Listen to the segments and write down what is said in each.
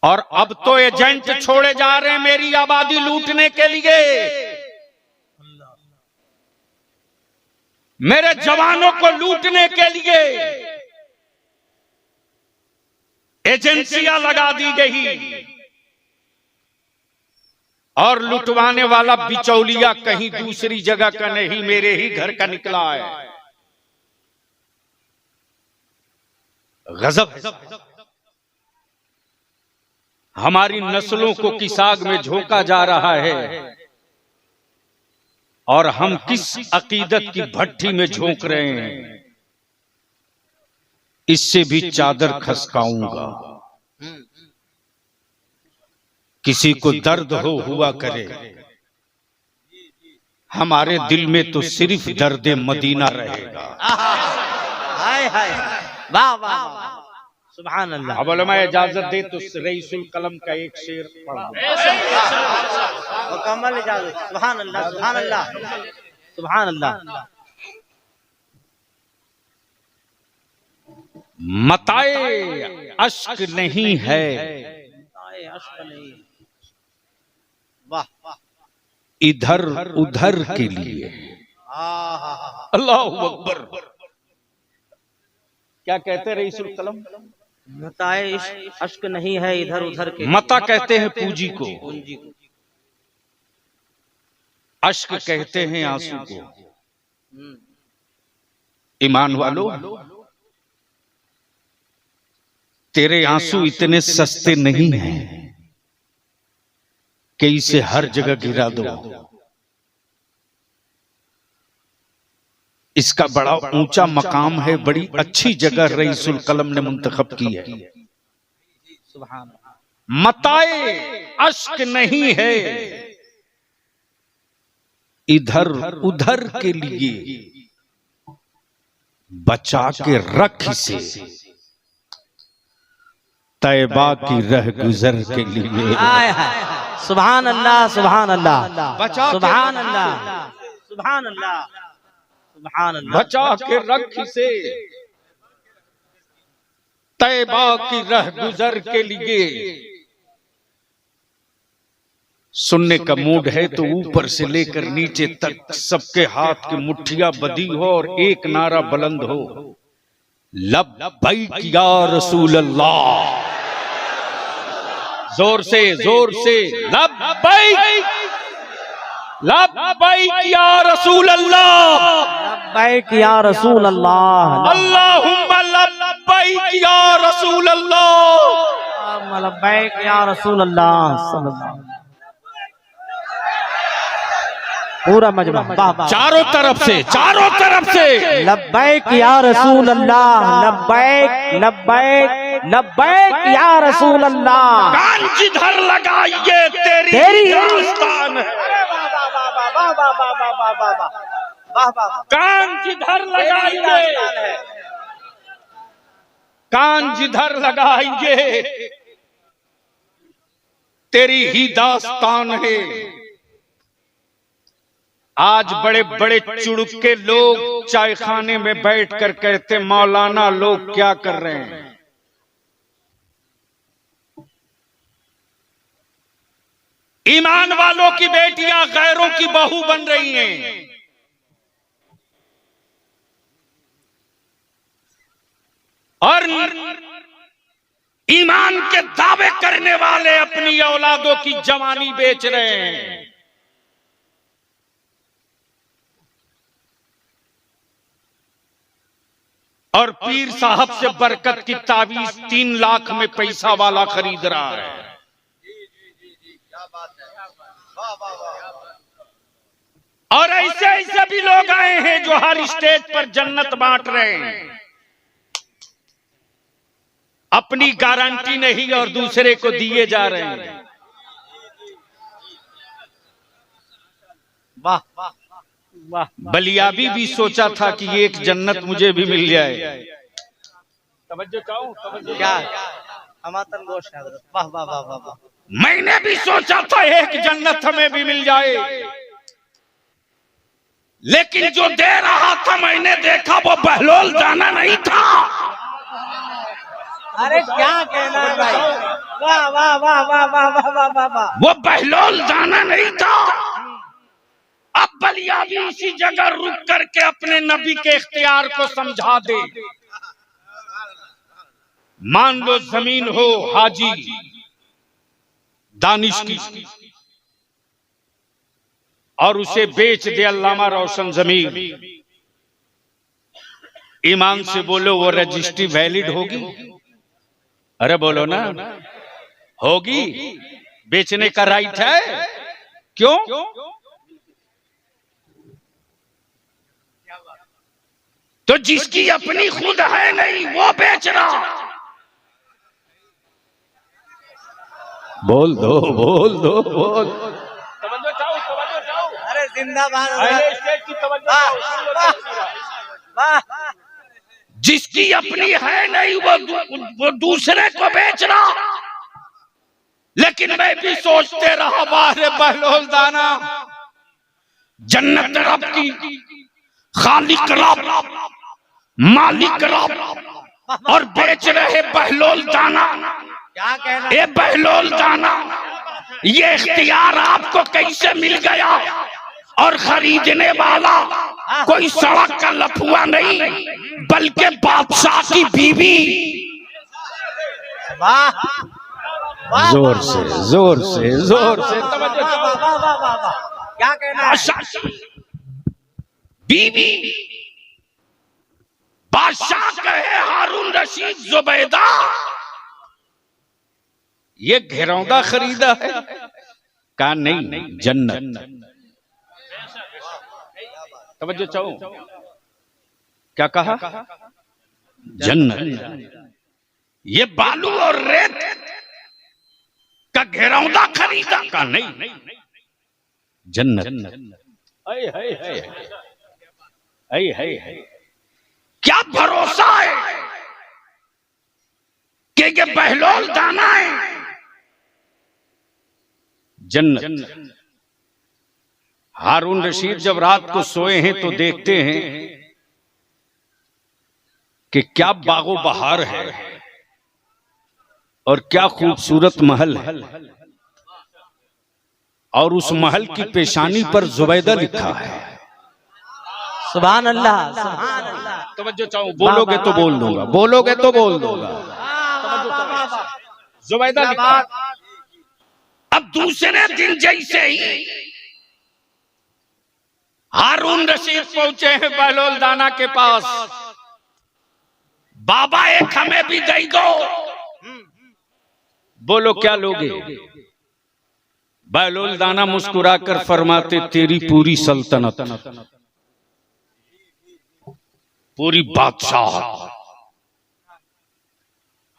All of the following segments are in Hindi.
और अब तो एजेंट छोड़े जा रहे हैं मेरी आबादी लूटने के लिए। मेरे जवानों को लूटने के लिए एजेंसियां लगा दी गई और लुटवाने वाला बिचौलिया कहीं दूसरी जगह का नहीं, मेरे ही घर का निकला है। गजब। हमारी नस्लों को किस आग में झोंका जा रहा है और हम किस अकीदत की भट्टी में झोंक रहे हैं। इससे भी चादर खसकाऊंगा। किसी को दर्द हुआ करे, हमारे दिल में तो सिर्फ दर्द मदीना रहेगा। हाय हाय, वाह वाह वाह, सुभान अल्लाह। अब उलमा इजाजत दे तो रईसुल कलम का एक शेर पढ़ दो। मुकम्मल इजाजत। सुभान अल्लाह, सुभान अल्लाह, सुभान अल्लाह। मताए अश्क नहीं है, अश्क नहीं, वाह वाह, इधर उधर के लिए। अल्लाहु अकबर। क्या कहते हैं रईसुल कलम? मताए अश्क नहीं है इधर उधर के। मता कहते हैं पूंजी को, अश्क कहते हैं आंसू को। ईमान वालों, तेरे आंसू इतने सस्ते नहीं हैं कि इसे हर जगह गिरा दो। इसका बड़ा ऊंचा मकाम है, बड़ी अच्छी जगह रईसुल कलम ने मुंतखब की है। मताए अश्क नहीं है, इधर उधर के लिए बचा के रख इसे, तैबा की रह गुजर के लिए। सुभान अल्लाह, सुभान अल्लाह, सुभान अल्लाह, सुभान अल्लाह, सुभान अल्लाह। बचा के रख इसे, तैबा की रह गुजर के लिए। सुनने का मूड है तो ऊपर से लेकर नीचे तक सबके हाथ की मुट्ठियां बंधी हो और एक नारा बुलंद हो, लब्बैक या रसूल अल्लाह। जोर से लब्बैक, लब्बैक या रसूल अल्लाह, लब्बैक या रसूल अल्लाह, अल्लाहुम्मा लब्बैक या रसूल अल्लाह, लब्बैक या रसूल अल्लाह। पूरा मजमा चारों तरफ से लब्बैक या रसूल अल्लाह, लब्बैक लब्बैक लब्बैक या रसूल अल्लाह। कान जिधर लगाइए तेरी दास्तान है। कान जिधर लगाइए, कान जिधर लगाइए तेरी ही दास्तान है। आज बड़े बड़े चुड़के लोग चाय खाने में बैठकर कहते मौलाना लोग क्या कर रहे हैं। ईमान वालों की बेटियां गैरों की बहू बन रही हैं। और ईमान के दावे करने वाले अपनी औलादों की जवानी बेच रहे हैं। और पीर साहब से बरकत की तावीज 3 लाख में पैसा वाला खरीद रहा है। और ऐसे ऐसे भी लोग आए हैं जो हर स्टेज पर जन्नत बांट रहे हैं। अपनी गारंटी नहीं और दूसरे को दिए जा रहे हैं। वाह वाह वाह। बलियाबी भी सोचा था कि एक जन्नत मुझे भी मिल जाए। तवज्जो चाहूं, तवज्जो क्या हमातन गोश है हज़रत। वाह वाह वाह वाह वाह। मैंने भी सोचा था एक जन्नत हमें भी मिल जाए, लेकिन जो दे रहा था मैंने देखा वो बहलोल दाना नहीं था। अरे क्या कहना है भाई। वाह वाह वाह वाह वाह वाह वाह वाह वाह। वो बहलोल दाना नहीं था। अब बलिया भी इसी जगह रुक करके अपने नबी के इख्तियार को समझा दे। मान लो जमीन हो हाजी दानिश की और उसे बेच दे अल्लामा रोशन जमीन, ईमान से बोलो वो रजिस्ट्री वैलिड होगी? अरे बोलो ना, होगी? बेचने का राइट है? क्यों? तो जिसकी अपनी खुद है नहीं वो बेच रहा। बोल दो बोल दो बोल। तवज्जो चाहो, तवज्जो चाहो। अरे जिंदाबाद। अरे स्टेट की तवज्जो चाहो। वाह। जिसकी अपनी है नहीं वो दूसरे को बेच रहा। लेकिन मैं भी सोचते रहा, बारे बहलोल दाना, जन्नत रब की, खालिक रब, मालिक रब, और बेच रहे बहलोल दाना। क्या कहना? ये बहलोल दाना, ये इख्तियार आपको कैसे मिल गया? और खरीदने वाला कोई सड़क का लफुआ नहीं, बल्कि बादशाह की बीवी। वाह जोर से जोर से जोर से क्या कहना है? बीवी बादशाह कहे हारून रशीद जुबैदा, ये घिरौंदा खरीदा है? कहा नहीं, जन्नत। तवज्जो चाहो, क्या कहा? जन्नत। ये बालू और रेत का घिरौंदा खरीदा? का नहीं, जन्नत। क्या भरोसा है कि ये बहलोल दाना है? जन्नत। हारून रशीद जब रात को सोए हैं तो देखते हैं कि क्या बागो बहार है और क्या खूबसूरत महल है, और उस महल की पेशानी पर जुबैदा लिखा है। सुभान अल्लाह, सुभान अल्लाह। तवज्जो चाहो, बोलोगे तो बोल दूंगा, बोलोगे तो बोल दूंगा। जुबैदा लिखा। अब दूसरे दिन जैसे ही हारून रशीद पहुंचे हैं बहलोल दाना के पास, बाबा एक हमें भी दे दो। बोलो क्या लोगे? बहलोल दाना मुस्कुराकर फरमाते, तेरी पूरी सल्तनत, पूरी बादशाह।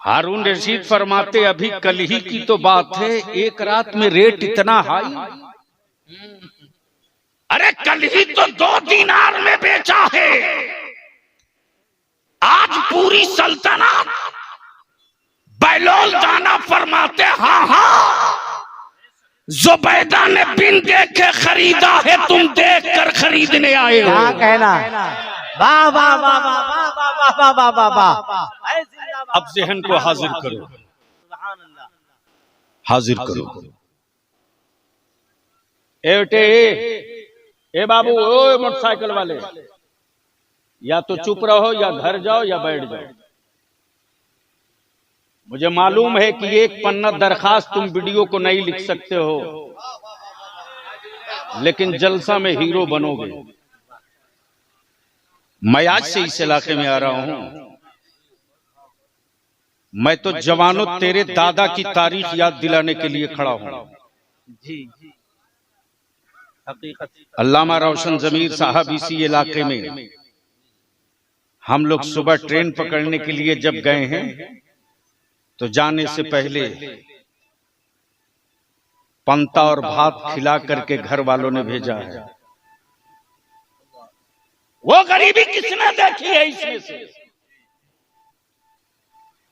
हारून रशीद फरमाते, अभी कल ही की तो बात है, एक रात में रेट इतना हाई। अरे कल ही तो 2 दीनार में बेचा है, आज पूरी सल्तनत। बहलोल दाना फरमाते, हाँ हाँ, जुबैदा ने बिन देखे खरीदा है, तुम देख कर खरीदने आए हो। क्या कहना? वाह वाह वाह वाह वाह वाह वाह वाह वाह। अब ज़हन को हाजिर करो, हाजिर करो। ए बाबू, ओ मोटरसाइकिल वाले, या तो चुप रहो या घर जाओ या बैठ जाओ। मुझे मालूम है कि एक पन्ना दरखास्त तुम वीडियो को नहीं लिख सकते हो, लेकिन जलसा में हीरो बनोगे। मैं आज से इस इलाके में आ रहा हूं। मैं तो जवानों तेरे दादा की तारीख याद दिलाने के लिए खड़ा हूं। जी, अल्लामा रोशन जमीर साहब इसी इलाके में, हम लोग सुबह ट्रेन पकड़ने के लिए जब गए हैं तो जाने से पहले पंता और भात खिला करके घर वालों ने भेजा है। वो गरीबी किसने देखी है इसमें से?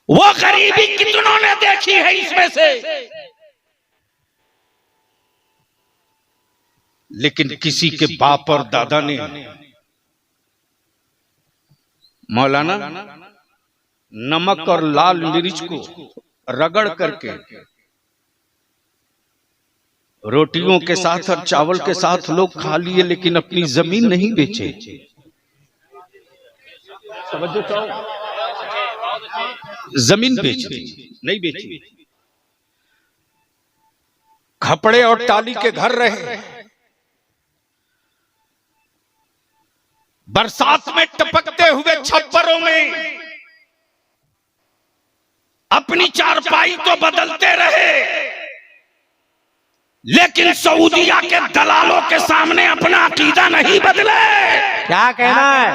वो गरीबी कितनों ने देखी है इसमें से? लेकिन किसी के बाप और दादा ने मौलाना नमक और लाल मिर्च को रगड़ करके रोटियों के साथ और चावल के साथ लोग खा लिए, लेकिन अपनी जमीन नहीं बेचे। समझो, जमीन बेच दी, नहीं बेची। खपड़े और टाली के घर रहे, बरसात में टपकते हुए छप्परों में अपनी चारपाई तो बदलते रहे, लेकिन सऊदिया के दलालों के सामने अपना अकीदा नहीं बदले। क्या कहना है?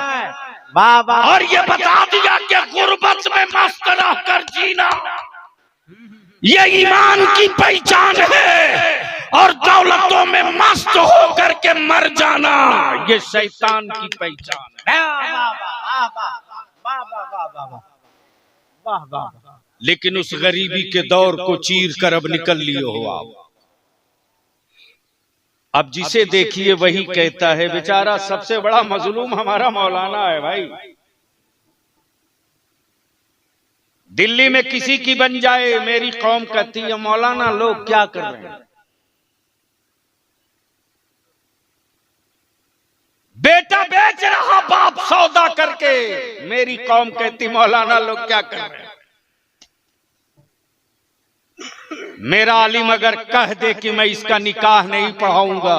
वाह वाह। और ये बता दिया कि गुर्बत में मस्त रहकर जीना ये ईमान की पहचान है, और दौलतों में मस्त होकर के मर जाना ये शैतान की पहचान है। वाह वाह। लेकिन उस गरीबी के दौर को चीर कर अब निकल लिए हो आप। अब जिसे देखिए वही कहता है बेचारा सबसे बड़ा मजलूम हमारा मौलाना है भाई। दिल्ली में किसी की बन जाए, मेरी कौम कहती है मौलाना लोग क्या कर रहे हैं। बेटा बेच रहा बाप सौदा करके, मेरी कौम कहती मौलाना लोग क्या कर रहे हैं। मेरा आलिम अगर कह दे कि मैं इसका निकाह नहीं पढ़ाऊंगा,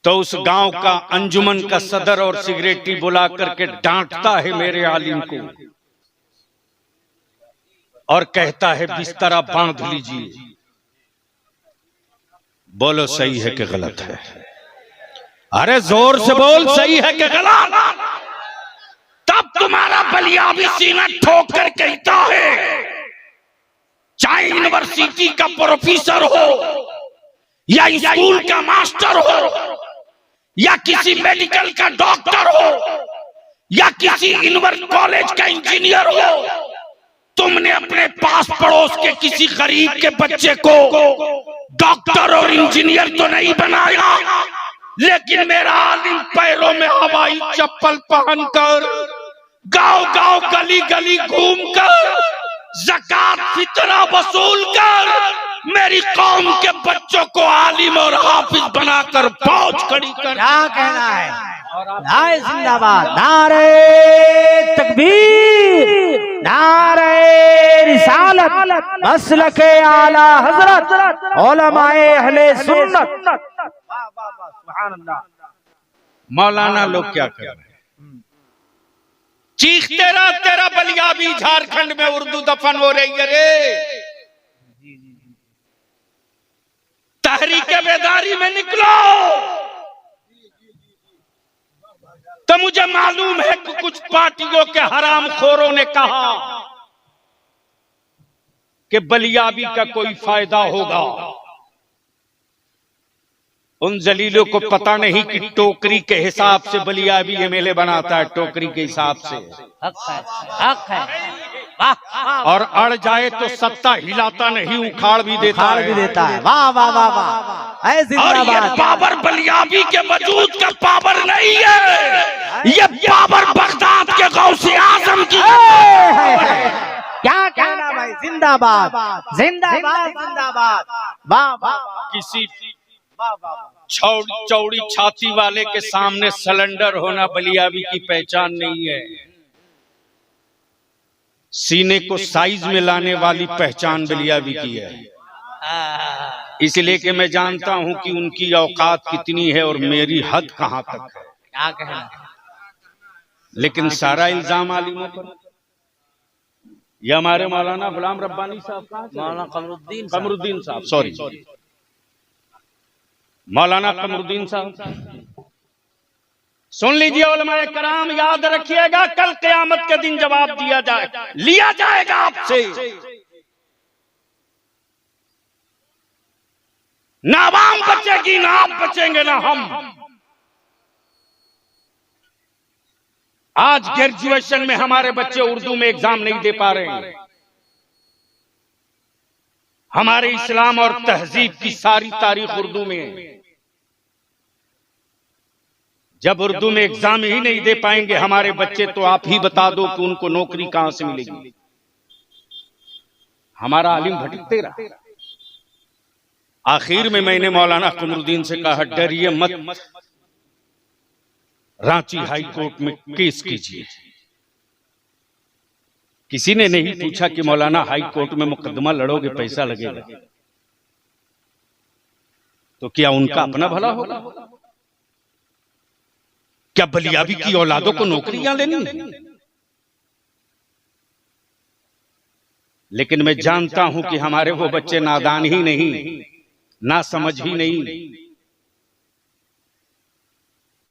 तो उस गांव का अंजुमन का सदर और सिगरेटी बुला करके डांटता है मेरे आलिम को और कहता है बिस्तरा बांध लीजिए। बोलो सही है कि गलत है? अरे जोर से बोल, सही है कि गलत? तब तुम्हारा बलिया भी सीना ठोक कर कहता है, चाहे यूनिवर्सिटी का प्रोफेसर हो या स्कूल का मास्टर हो या किसी मेडिकल का डॉक्टर हो या किसी कॉलेज का इंजीनियर हो, तुमने अपने पास पड़ोस के किसी गरीब के बच्चे को डॉक्टर और इंजीनियर तो नहीं बनाया, लेकिन मेरा आलिम पैरों में हवाई चप्पल पहनकर गांव गांव गली गली घूमकर ज़कात फितरा वसूल कर मेरी कौम के बच्चों को आलिम और हाफिज बनाकर फौज खड़ी कर। क्या कहना है? नारे जिंदाबाद, नारे तकबीर, नारे रिसालत, मसलके आला हजरत, उलमाए अहले सुन्नत। सुभान अल्लाह। मौलाना लोग क्या कर रहे हैं? चीखते रहा तेरा बलिया भी झारखंड में उर्दू दफन हो रही है रे। तहरीके बेदारी में निकलो। तो मुझे मालूम है कि कुछ पार्टियों के हरामखोरों ने कहा कि बलियाबी का कोई फायदा होगा। उन जलीलों को पता नहीं कि टोकरी के हिसाब से बलियाबी एमएलए बनाता है, टोकरी के हिसाब से। हक है। और अड़ जाए तो सत्ता हिलाता नहीं, उखाड़ भी देता है। वाह वाह वाह वाह। और ये पावर बलियाबी के वजूद का पावर नहीं है, ये पावर बगदाद के गौसे आजम की। क्या कहना भाई? जिंदाबाद जिंदाबाद जिंदाबाद। वाह वाह। किसी चौड़ी छाती वाले के सामने सिलेंडर होना बलियाबी की पहचान नहीं है। सीने को साइज में लाने वाली पहचान बलियाबी की है। इसलिए कि मैं जानता हूं कि उनकी औकात कितनी है और मेरी हद कहां तक है। क्या कहना? लेकिन सारा इल्जाम आलिमों पर। ये हमारे मौलाना गुलाम रब्बानी साहब, मौलाना कमरुद्दीन साहब, सॉरी, मौलाना कमरुद्दीन साहब, सुन लीजिए उलमाए कराम, याद रखिएगा कल क़यामत के दिन जवाब लिया जाएगा आपसे। ना आवाम बचेगी, ना आप बचेंगे, ना हम। आज ग्रेजुएशन में हमारे बच्चे उर्दू में एग्जाम नहीं दे पा रहे हैं। हमारे इस्लाम और तहजीब की सारी तारीख उर्दू में है। जब उर्दू में एग्जाम ही नहीं दे पाएंगे हमारे बच्चे, तो आप ही बता दो कि उनको नौकरी कहां से मिलेगी। हमारा आलिम भटकते रहा। आखिर में मैंने मौलाना कमरुद्दीन से कहा, डरिए मत, रांची हाई कोर्ट में केस कीजिए। किसी ने नहीं पूछा कि मौलाना हाई कोर्ट में मुकदमा लड़ोगे पैसा लगेगा, तो क्या उनका अपना भला होगा? क्या बलियाबी की औलादों को नौकरियां लेनी? लेकिन मैं जानता हूं कि हमारे वो बच्चे नादान ही नहीं, ना समझ ही नहीं,